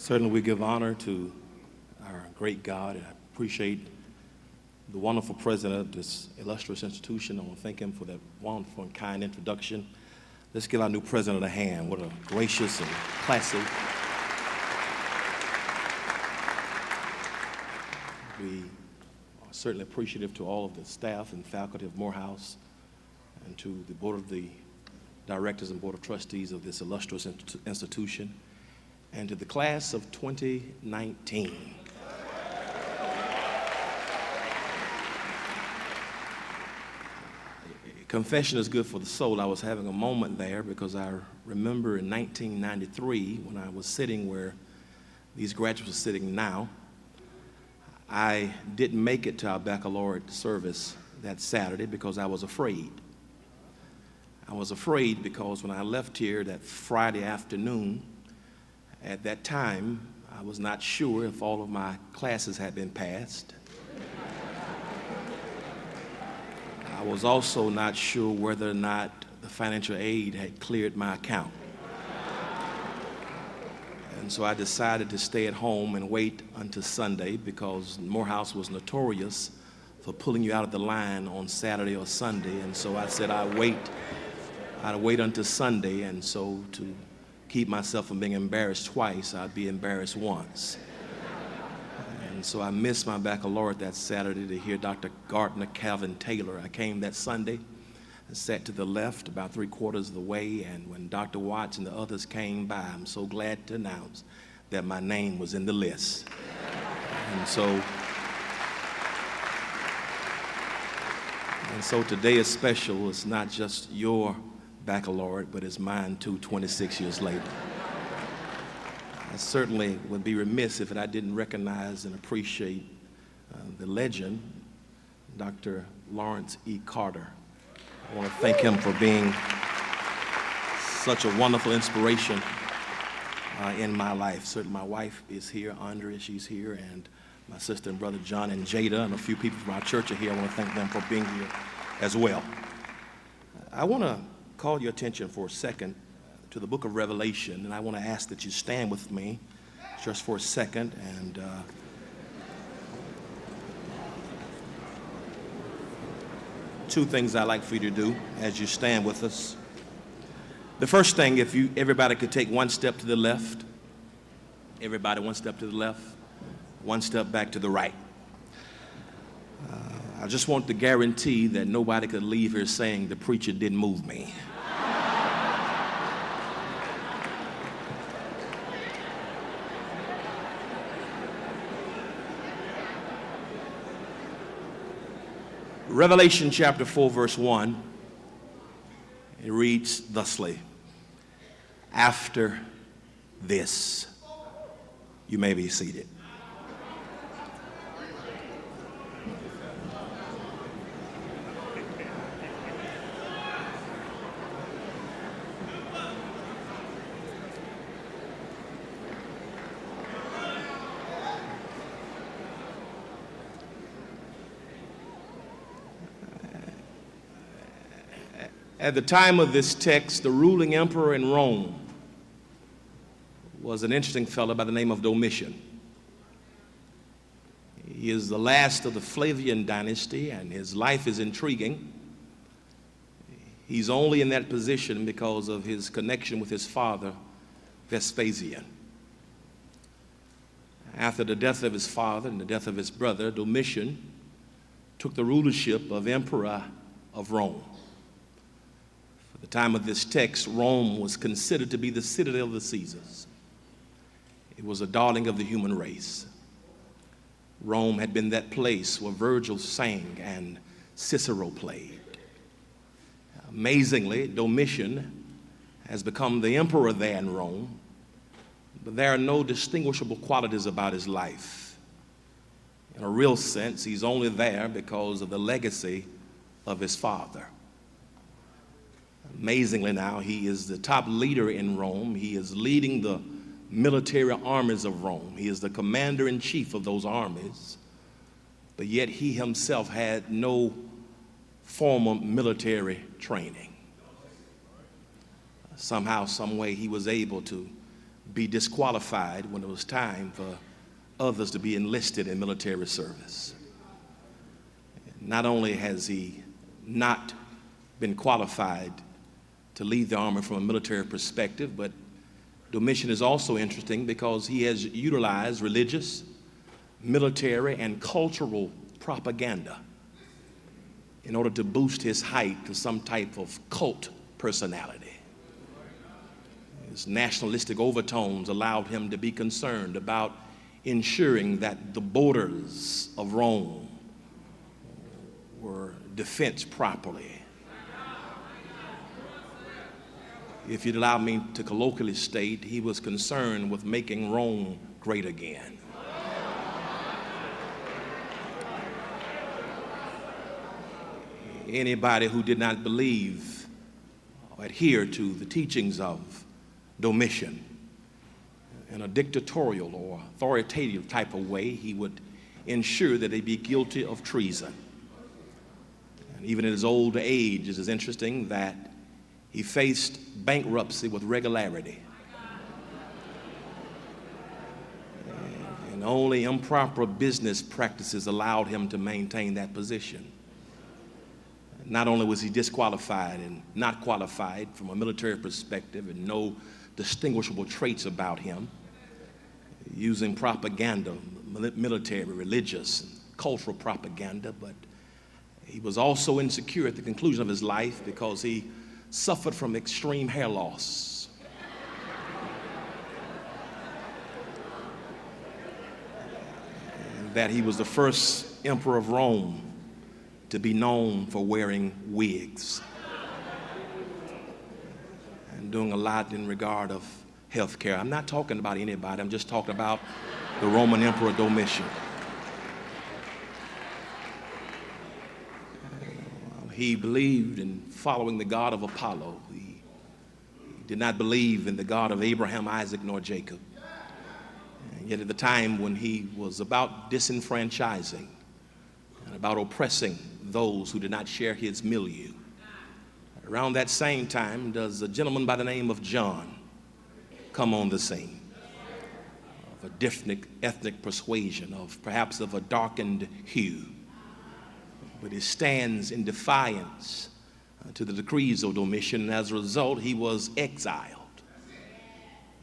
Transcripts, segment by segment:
Certainly we give honor to our great God, and I appreciate the wonderful president of this illustrious institution. I want to thank him for that wonderful and kind introduction. Let's give our new president a hand. What a gracious and classy. We are certainly appreciative to all of the staff and faculty of Morehouse and to the board of the directors and board of trustees of this illustrious institution, and to the class of 2019. Confession is good for the soul. I was having a moment there because I remember in 1993 when I was sitting where these graduates are sitting now. I didn't make it to our baccalaureate service that Saturday because I was afraid. I was afraid because when I left here that Friday afternoon, at that time, I was not sure if all of my classes had been passed. I was also not sure whether or not the financial aid had cleared my account. And so I decided to stay at home and wait until Sunday because Morehouse was notorious for pulling you out of the line on Saturday or Sunday. And so I said I'd wait until Sunday, and so to keep myself from being embarrassed twice, I'd be embarrassed once. And so I missed my baccalaureate that Saturday to hear Dr. Gardner Calvin Taylor. I came that Sunday and sat to the left about 3/4 of the way, and when Dr. Watts and the others came by, I'm so glad to announce that my name was in the list. And so today is special. It's not just your baccalaureate, but it's mine too, 26 years later. I certainly would be remiss if I didn't recognize and appreciate the legend, Dr. Lawrence E. Carter. I want to thank him for being such a wonderful inspiration in my life. Certainly my wife is here, Andrea, she's here, and my sister and brother John and Jada, and a few people from our church are here. I want to thank them for being here as well. I want to call your attention for a second to the book of Revelation, and I want to ask that you stand with me just for a second. And two things I'd like for you to do as you stand with us. The first thing, everybody could take one step to the left. Everybody, one step to the left, one step back to the right. I just want to guarantee that nobody could leave here saying the preacher didn't move me. Revelation chapter 4, verse 1, it reads thusly: after this. You may be seated. At the time of this text, the ruling emperor in Rome was an interesting fellow by the name of Domitian. He is the last of the Flavian dynasty, and his life is intriguing. He's only in that position because of his connection with his father, Vespasian. After the death of his father and the death of his brother, Domitian took the rulership of emperor of Rome. At the time of this text, Rome was considered to be the citadel of the Caesars. It was a darling of the human race. Rome had been that place where Virgil sang and Cicero played. Amazingly, Domitian has become the emperor there in Rome, but there are no distinguishable qualities about his life. In a real sense, he's only there because of the legacy of his father. Amazingly now, he is the top leader in Rome. He is leading the military armies of Rome. He is the commander-in-chief of those armies, but yet he himself had no formal military training. Somehow, some way, he was able to be disqualified when it was time for others to be enlisted in military service. Not only has he not been qualified to lead the Army from a military perspective, but Domitian is also interesting because he has utilized religious, military, and cultural propaganda in order to boost his height to some type of cult personality. His nationalistic overtones allowed him to be concerned about ensuring that the borders of Rome were defensed properly. If you'd allow me to colloquially state, he was concerned with making Rome great again. Anybody who did not believe or adhere to the teachings of Domitian in a dictatorial or authoritative type of way, he would ensure that they be guilty of treason. And even in his old age, it is interesting that he faced bankruptcy with regularity. And only improper business practices allowed him to maintain that position. Not only was he disqualified and not qualified from a military perspective and no distinguishable traits about him, using propaganda, military, religious, and cultural propaganda, but he was also insecure at the conclusion of his life because he suffered from extreme hair loss. And that he was the first emperor of Rome to be known for wearing wigs and doing a lot in regard of health care. I'm not talking about anybody, I'm just talking about the Roman Emperor Domitian. He believed in following the God of Apollo. He did not believe in the God of Abraham, Isaac, nor Jacob. And yet at the time when he was about disenfranchising and about oppressing those who did not share his milieu, around that same time does a gentleman by the name of John come on the scene, of a different ethnic persuasion, of perhaps of a darkened hue. But he stands in defiance to the decrees of Domitian, and as a result, he was exiled.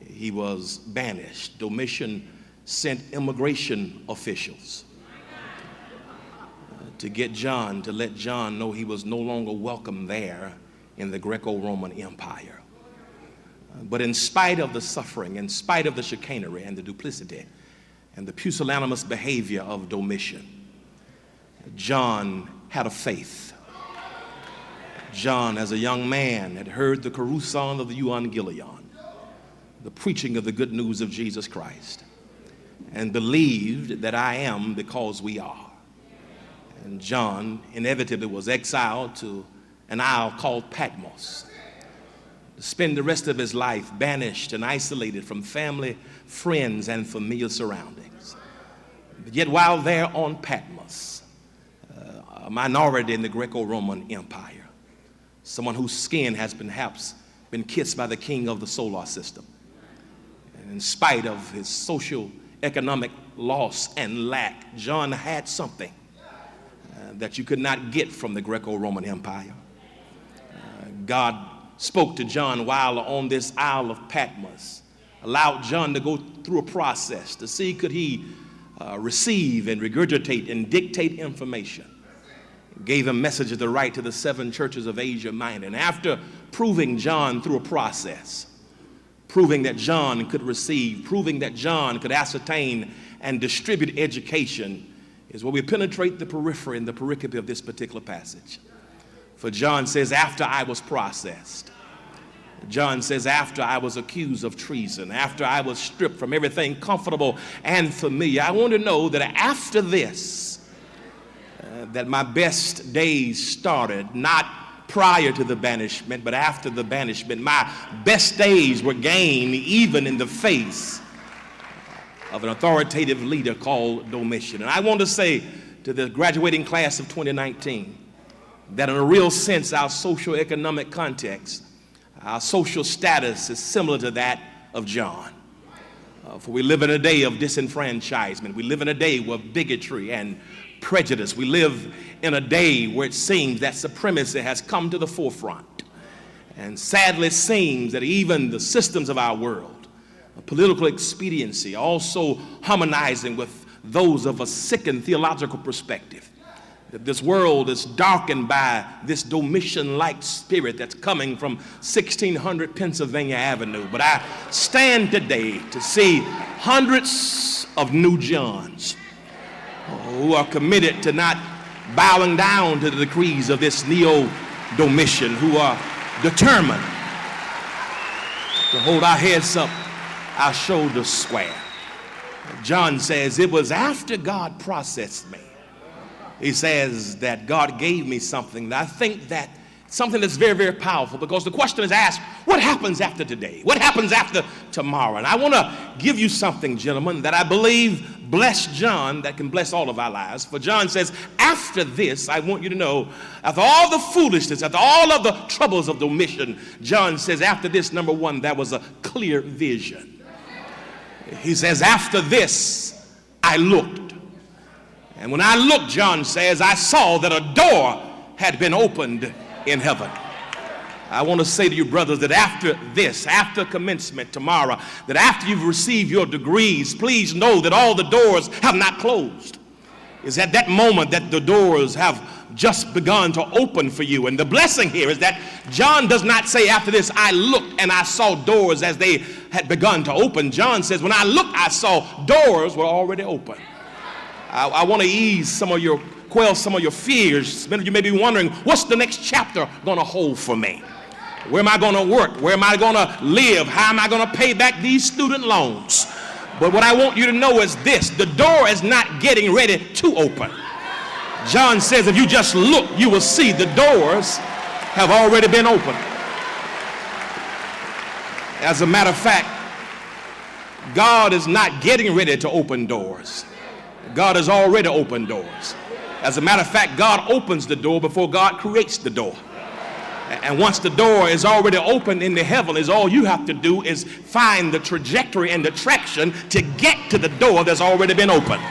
He was banished. Domitian sent immigration officials to get John, to let John know he was no longer welcome there in the Greco-Roman Empire. But in spite of the suffering, in spite of the chicanery and the duplicity and the pusillanimous behavior of Domitian, John had a faith. John, as a young man, had heard the carousal of the Evangelion, the preaching of the good news of Jesus Christ, and believed that I am because we are. And John inevitably was exiled to an isle called Patmos, to spend the rest of his life banished and isolated from family, friends, and familiar surroundings. But yet while there on Patmos, a minority in the Greco-Roman Empire, someone whose skin has perhaps been kissed by the king of the solar system. And in spite of his social, economic loss and lack, John had something that you could not get from the Greco-Roman Empire. God spoke to John while on this Isle of Patmos, allowed John to go through a process to see could he receive and regurgitate and dictate information. Gave him messages to write to the 7 churches of Asia Minor. And after proving John through a process, proving that John could receive, proving that John could ascertain and distribute education, is where we penetrate the periphery and the pericope of this particular passage. For John says, after I was processed, John says, after I was accused of treason, after I was stripped from everything comfortable and familiar, I want to know that after this, that my best days started, not prior to the banishment, but after the banishment. My best days were gained even in the face of an authoritative leader called Domitian. And I want to say to the graduating class of 2019 that in a real sense, our socioeconomic context, our social status is similar to that of John. For we live in a day of disenfranchisement. We live in a day of bigotry and prejudice. We live in a day where it seems that supremacy has come to the forefront. And sadly it seems that even the systems of our world, political expediency, also harmonizing with those of a sickened theological perspective. That this world is darkened by this Domitian-like spirit that's coming from 1600 Pennsylvania Avenue. But I stand today to see hundreds of new Johns who are committed to not bowing down to the decrees of this neo-Domitian, who are determined to hold our heads up, our shoulders square. John says, it was after God processed me. He says that God gave me something. I think that something that's very, very powerful, because the question is asked, what happens after today? What happens after tomorrow? And I want to give you something, gentlemen, that I believe blessed John, that can bless all of our lives. For John says, after this, I want you to know, after all the foolishness, after all of the troubles of Domitian, John says, after this, number one, there was a clear vision. He says, after this, I looked. And when I looked, John says, I saw that a door had been opened in heaven. I want to say to you, brothers, that after this, after commencement tomorrow, that after you've received your degrees, please know that all the doors have not closed. It's at that moment that the doors have just begun to open for you. And the blessing here is that John does not say, after this, I looked and I saw doors as they had begun to open. John says, when I looked, I saw doors were already open. I want to quell some of your fears. Many of you may be wondering, what's the next chapter going to hold for me? Where am I going to work? Where am I going to live? How am I going to pay back these student loans? But what I want you to know is this: the door is not getting ready to open. John says if you just look, you will see the doors have already been opened. As a matter of fact, God is not getting ready to open doors. God has already opened doors. As a matter of fact, God opens the door before God creates the door. And once the door is already open in the heavens, all you have to do is find the trajectory and the traction to get to the door that's already been opened.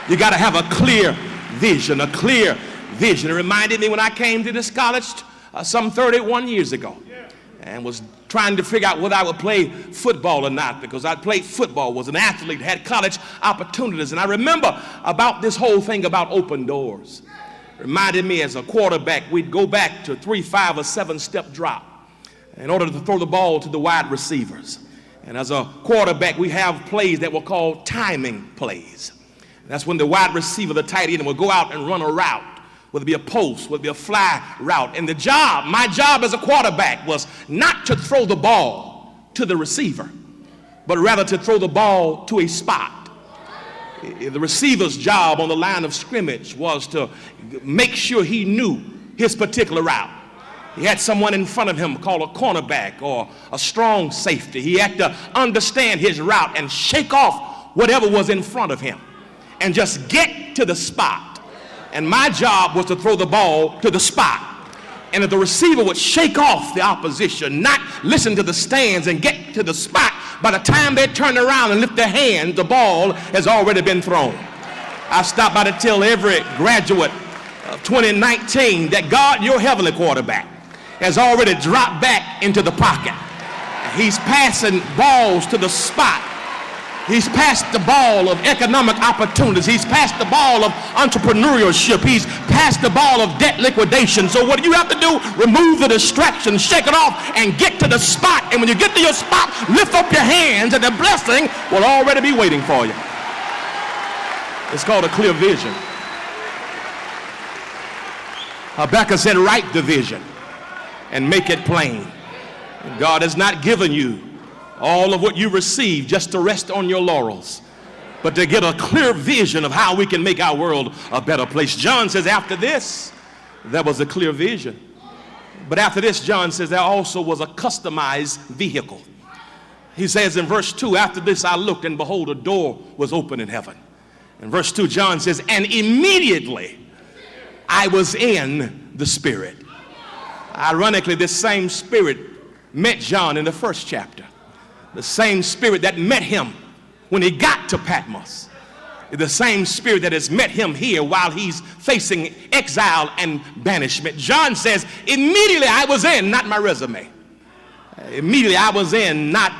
You got to have a clear vision, a clear vision. It reminded me when I came to this college some 31 years ago and was trying to figure out whether I would play football or not, because I played football, was an athlete, had college opportunities. And I remember about this whole thing about open doors. Reminded me as a quarterback, we'd go back to 3, 5, or 7-step drop in order to throw the ball to the wide receivers. And as a quarterback, we have plays that were called timing plays. That's when the wide receiver, the tight end, would go out and run a route, whether it be a post, whether it be a fly route. And my job as a quarterback was not to throw the ball to the receiver, but rather to throw the ball to a spot. The receiver's job on the line of scrimmage was to make sure he knew his particular route. He had someone in front of him called a cornerback or a strong safety. He had to understand his route and shake off whatever was in front of him and just get to the spot. And my job was to throw the ball to the spot. And if the receiver would shake off the opposition, not listen to the stands and get to the spot, by the time they turn around and lift their hand, the ball has already been thrown. I stopped by to tell every graduate of 2019 that God, your heavenly quarterback, has already dropped back into the pocket. He's passing balls to the spot. He's passed the ball of economic opportunities. He's passed the ball of entrepreneurship. He's passed the ball of debt liquidation. So what do you have to do? Remove the distraction, shake it off, and get to the spot. And when you get to your spot, lift up your hands, and the blessing will already be waiting for you. It's called a clear vision. Habakkuk said, write the vision and make it plain. God has not given you all of what you receive just to rest on your laurels, but to get a clear vision of how we can make our world a better place. John says after this, there was a clear vision. But after this, John says there also was a customized vehicle. He says in verse 2, after this I looked, and behold, a door was open in heaven. In verse 2, John says, and immediately I was in the Spirit. Ironically, this same Spirit met John in the first chapter. The same Spirit that met him when he got to Patmos, the same spirit that has met him here while he's facing exile and banishment. John says, immediately I was in, not my resume. Immediately I was in, not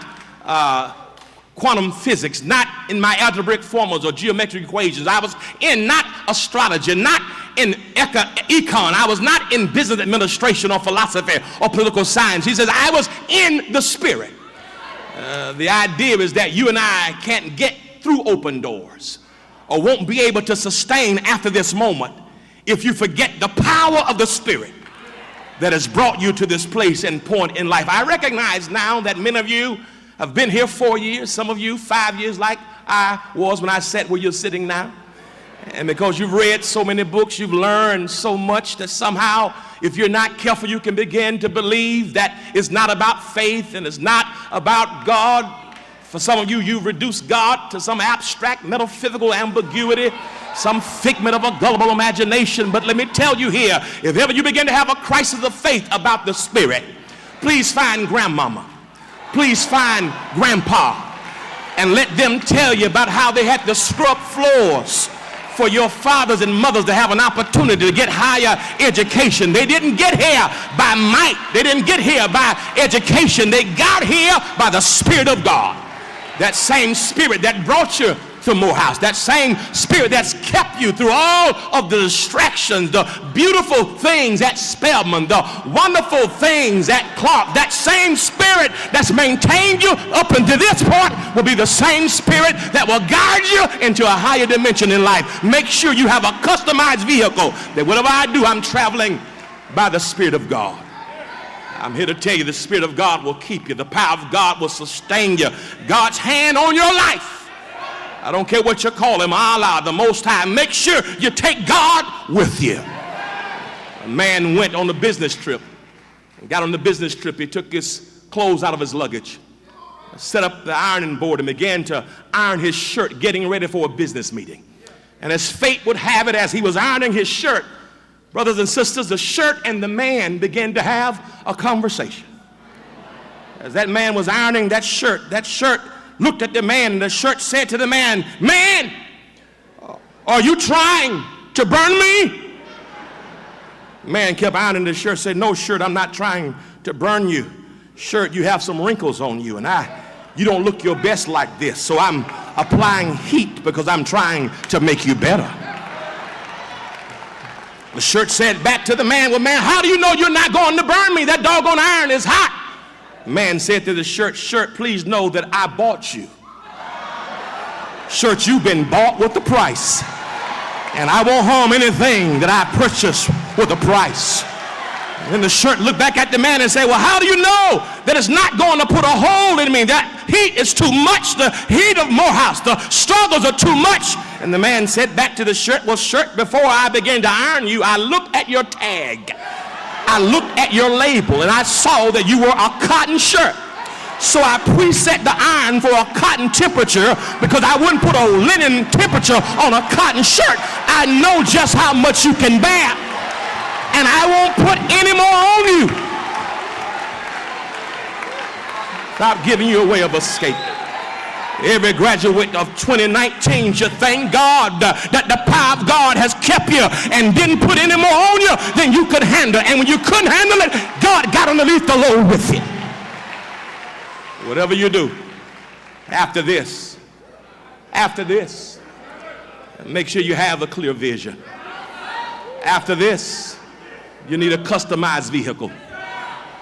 quantum physics, not in my algebraic formulas or geometric equations. I was in not astrology, not in econ. I was not in business administration or philosophy or political science. He says, I was in the spirit. The idea is that you and I can't get through open doors or won't be able to sustain after this moment if you forget the power of the spirit that has brought you to this place and point in life. I recognize now that many of you have been here 4 years, some of you 5 years, like I was when I sat where you're sitting now. And because you've read so many books, you've learned so much that somehow, if you're not careful, you can begin to believe that it's not about faith and it's not about God. For some of you, you've reduced God to some abstract metaphysical ambiguity, some figment of a gullible imagination. But let me tell you here, if ever you begin to have a crisis of faith about the Spirit, please find grandmama, please find grandpa, and let them tell you about how they had to scrub floors for your fathers and mothers to have an opportunity to get higher education. They didn't get here by might. They didn't get here by education. They got here by the Spirit of God. That same Spirit that brought you to Morehouse, that same Spirit that's kept you through all of the distractions, the beautiful things at Spelman, the wonderful things at Clark, that same Spirit that's maintained you up until this point will be the same Spirit that will guide you into a higher dimension in life. Make sure you have a customized vehicle that whatever I do, I'm traveling by the Spirit of God. I'm here to tell you the Spirit of God will keep you. The power of God will sustain you. God's hand on your life. I don't care what you call him, Allah, the Most High. Make sure you take God with you. A man went on a business trip. He got on the business trip. He took his clothes out of his luggage, set up the ironing board, and began to iron his shirt, getting ready for a business meeting. And as fate would have it, as he was ironing his shirt, brothers and sisters, the shirt and the man began to have a conversation. As that man was ironing that shirt looked at the man, and the shirt said to the man, "Man, are you trying to burn me?" The man kept ironing the shirt, said, "No, shirt, I'm not trying to burn you. Shirt, you have some wrinkles on you, and you don't look your best like this, so I'm applying heat because I'm trying to make you better." The shirt said back to the man, "Well, man, how do you know you're not going to burn me? That doggone iron is hot." Man said to the shirt, "Shirt, please know that I bought you. Shirt, you've been bought with a price. And I won't harm anything that I purchased with a price." And then the shirt looked back at the man and said, "Well, how do you know that it's not going to put a hole in me? That heat is too much. The heat of Morehouse, the struggles are too much." And the man said back to the shirt, "Well, shirt, before I began to iron you, I looked at your tag. I looked at your label, and I saw that you were a cotton shirt. So I preset the iron for a cotton temperature because I wouldn't put a linen temperature on a cotton shirt. I know just how much you can bear, and I won't put any more on you." Stop giving you a way of escape. Every graduate of 2019 should thank God that the power of God has kept you and didn't put any more on you than you could handle. And when you couldn't handle it, God got underneath the load with you. Whatever you do, after this, make sure you have a clear vision. After this, you need a customized vehicle.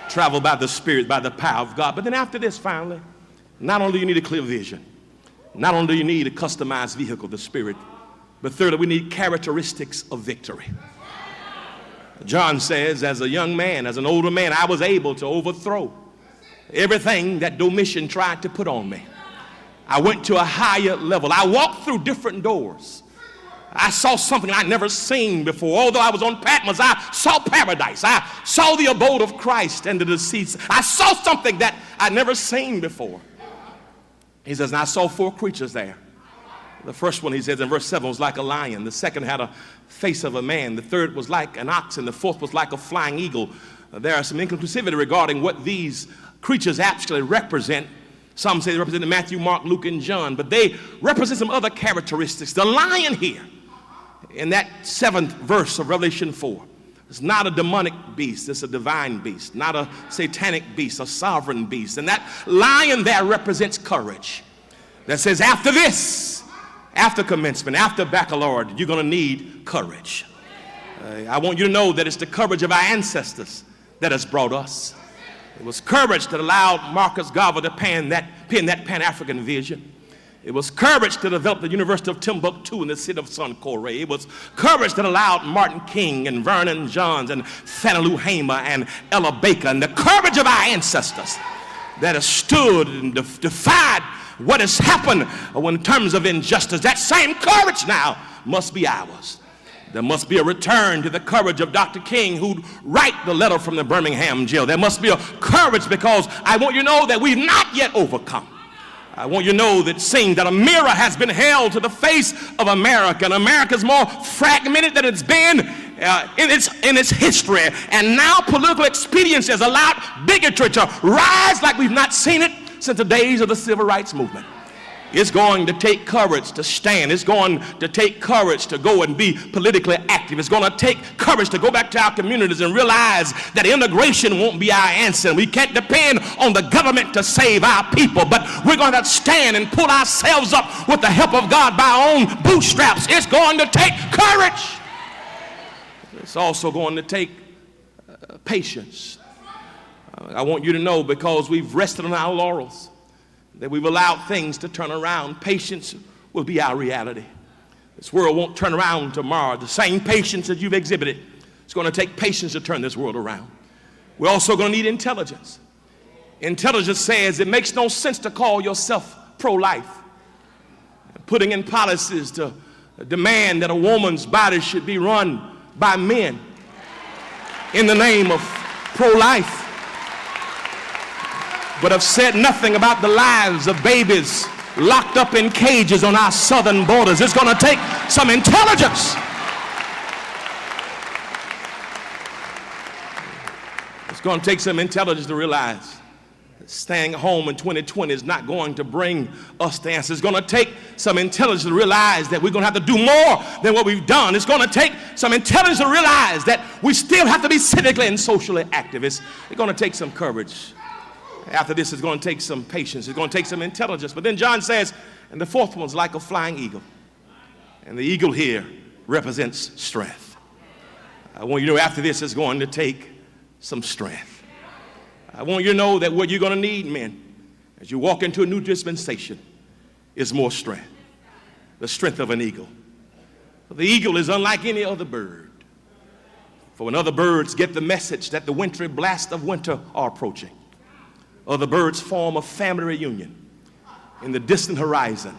Travel by the Spirit, by the power of God. But then after this, finally, not only do you need a clear vision, not only do you need a customized vehicle, the Spirit, but thirdly, we need characteristics of victory. John says, as a young man, as an older man, I was able to overthrow everything that Domitian tried to put on me. I went to a higher level. I walked through different doors. I saw something I'd never seen before. Although I was on Patmos, I saw paradise. I saw the abode of Christ and the deceits. I saw something that I'd never seen before. He says, and I saw 4 creatures there. The first one, he says in verse 7, was like a lion. The second had a face of a man. The third was like an ox, and the fourth was like a flying eagle. There are some inconclusivity regarding what these creatures actually represent. Some say they represent Matthew, Mark, Luke, and John, but they represent some other characteristics. The lion here, in that 7th verse of Revelation 4, is not a demonic beast, it's a divine beast, not a satanic beast, a sovereign beast. And that lion there represents courage. That says after this, after commencement, after baccalaureate, you're going to need courage. I want you to know that it's the courage of our ancestors that has brought us. It was courage that allowed Marcus Garvey to pen that Pan-African vision. It was courage that developed the University of Timbuktu in the city of Sonkore. It was courage that allowed Martin King and Vernon Johns and Fannie Lou Hamer and Ella Baker, and the courage of our ancestors that has stood and defied what has happened in terms of injustice. That same courage now must be ours. There must be a return to the courage of Dr. King, who'd write the letter from the Birmingham jail. There must be a courage, because I want you to know that we've not yet overcome. I want you to know that seeing that a mirror has been held to the face of America, and America is more fragmented than it's been in its history. And now political expedience has allowed bigotry to rise like we've not seen it since the days of the civil rights movement. It's going to take courage to stand. It's going to take courage to go and be politically active. It's going to take courage to go back to our communities and realize that immigration won't be our answer. We can't depend on the government to save our people, but we're going to stand and pull ourselves up with the help of God by our own bootstraps. It's going to take courage. It's also going to take patience. I want you to know, because we've rested on our laurels, that we've allowed things to turn around. Patience will be our reality. This world won't turn around tomorrow. The same patience that you've exhibited, it's going to take patience to turn this world around. We're also going to need intelligence. Intelligence says it makes no sense to call yourself pro-life, putting in policies to demand that a woman's body should be run by men in the name of pro-life, but have said nothing about the lives of babies locked up in cages on our southern borders. It's going to take some intelligence. It's going to take some intelligence to realize that staying home in 2020 is not going to bring us the answer. It's going to take some intelligence to realize that we're going to have to do more than what we've done. It's going to take some intelligence to realize that we still have to be civically and socially active. It's going to take some courage. After this, it's going to take some patience. It's going to take some intelligence. But then John says, and the fourth one's like a flying eagle. And the eagle here represents strength. I want you to know after this, it's going to take some strength. I want you to know that what you're going to need, men, as you walk into a new dispensation, is more strength. The strength of an eagle. The eagle is unlike any other bird. For when other birds get the message that the wintry blast of winter are approaching, other birds form a family reunion in the distant horizon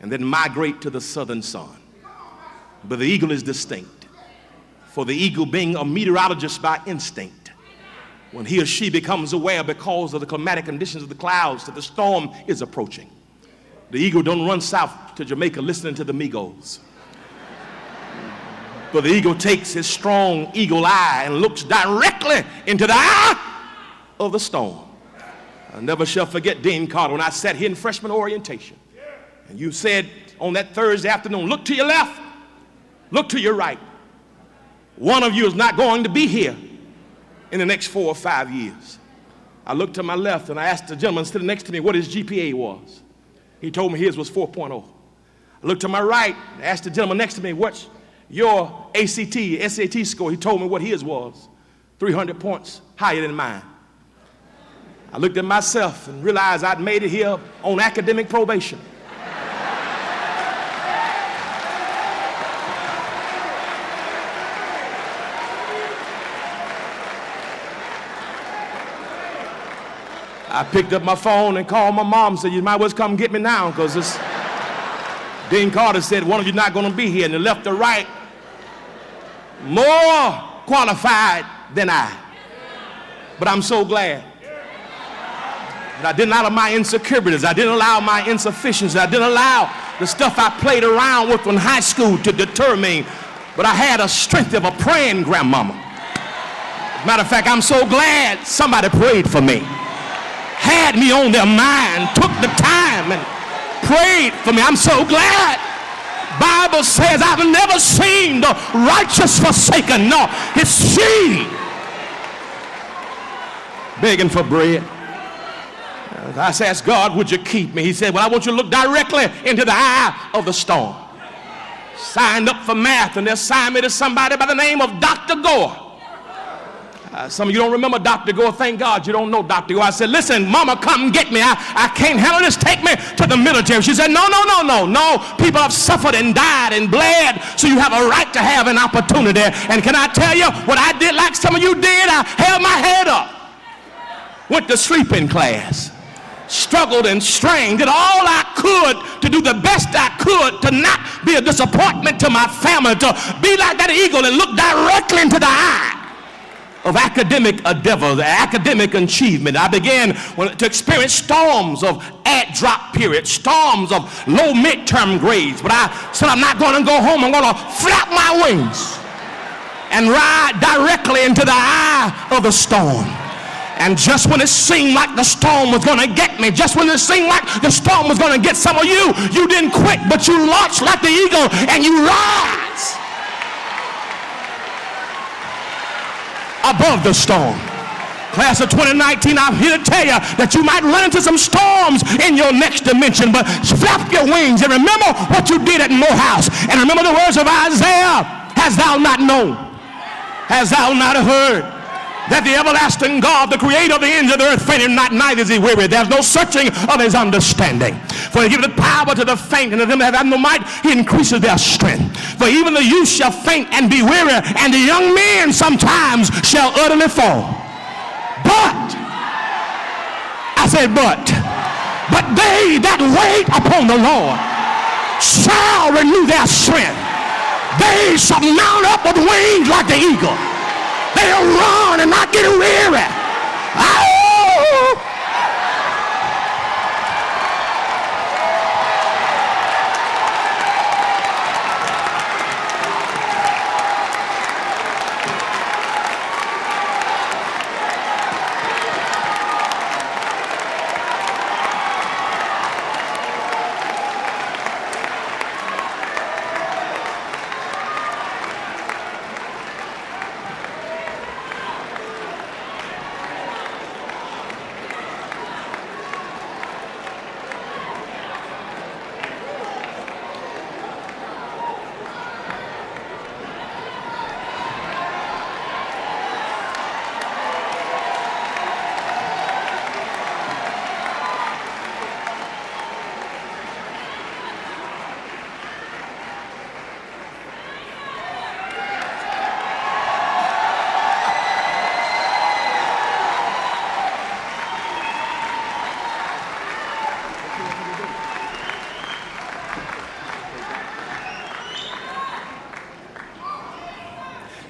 and then migrate to the southern sun. But the eagle is distinct. For the eagle, being a meteorologist by instinct, when he or she becomes aware because of the climatic conditions of the clouds that the storm is approaching, the eagle don't run south to Jamaica listening to the Migos. But the eagle takes his strong eagle eye and looks directly into the eye of the storm. I never shall forget, Dean Carter, when I sat here in freshman orientation, and you said on that Thursday afternoon, look to your left, look to your right. One of you is not going to be here in the next 4 or 5 years. I looked to my left and I asked the gentleman sitting next to me what his GPA was. He told me his was 4.0. I looked to my right and asked the gentleman next to me, what's your ACT, SAT score? He told me what his was, 300 points higher than mine. I looked at myself and realized I'd made it here on academic probation. I picked up my phone and called my mom and said, you might as well come get me now, because this Dean Carter said one of you not going to be here, and the left or right more qualified than I. But I'm so glad. And I didn't allow my insecurities, I didn't allow my insufficiency, I didn't allow the stuff I played around with in high school to deter me, but I had a strength of a praying grandmama. As a matter of fact, I'm so glad somebody prayed for me. had me on their mind, took the time and prayed for me. I'm so glad. Bible says I've never seen the righteous forsaken, nor his seed begging for bread. I asked God, would you keep me? He said, well, I want you to look directly into the eye of the storm. Signed up for math, and they assigned me to somebody by the name of Dr. Gore. Some of you don't remember Dr. Gore. Thank God you don't know Dr. Gore. I said, listen, mama, come get me. I can't handle this. Take me to the military. She said, no. People have suffered and died and bled, so you have a right to have an opportunity. And can I tell you what I did like some of you did? I held my head up, went to sleeping class, struggled and strained, did all I could to do the best I could to not be a disappointment to my family, to be like that eagle and look directly into the eye of academic endeavor, the academic achievement. I began to experience storms of drop periods, storms of low midterm grades. But I said, I'm not going to go home. I'm going to flap my wings and ride directly into the eye of the storm. And just when it seemed like the storm was going to get me, just when it seemed like the storm was going to get some of you, you didn't quit, but you launched like the eagle and you rise above the storm. Class of 2019, I'm here to tell you that you might run into some storms in your next dimension, but flap your wings and remember what you did at Morehouse. And remember the words of Isaiah, hast thou not known, hast thou not heard, that the everlasting God, the creator of the ends of the earth, fainteth not, neither is he weary. There's no searching of his understanding. For he giveth power to the faint, and to them that have no might, he increases their strength. For even the youth shall faint and be weary, and the young men sometimes shall utterly fall. But they that wait upon the Lord shall renew their strength. They shall mount up with wings like the eagle. They'll run and not get weary. Oh!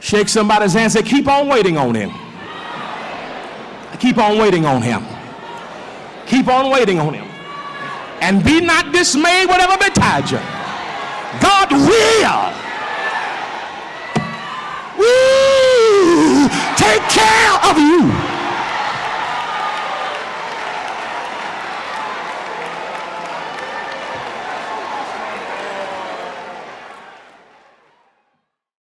Shake somebody's hand and say, keep on waiting on him. Keep on waiting on him. Keep on waiting on him. And be not dismayed, whatever betides you. God will take care of you.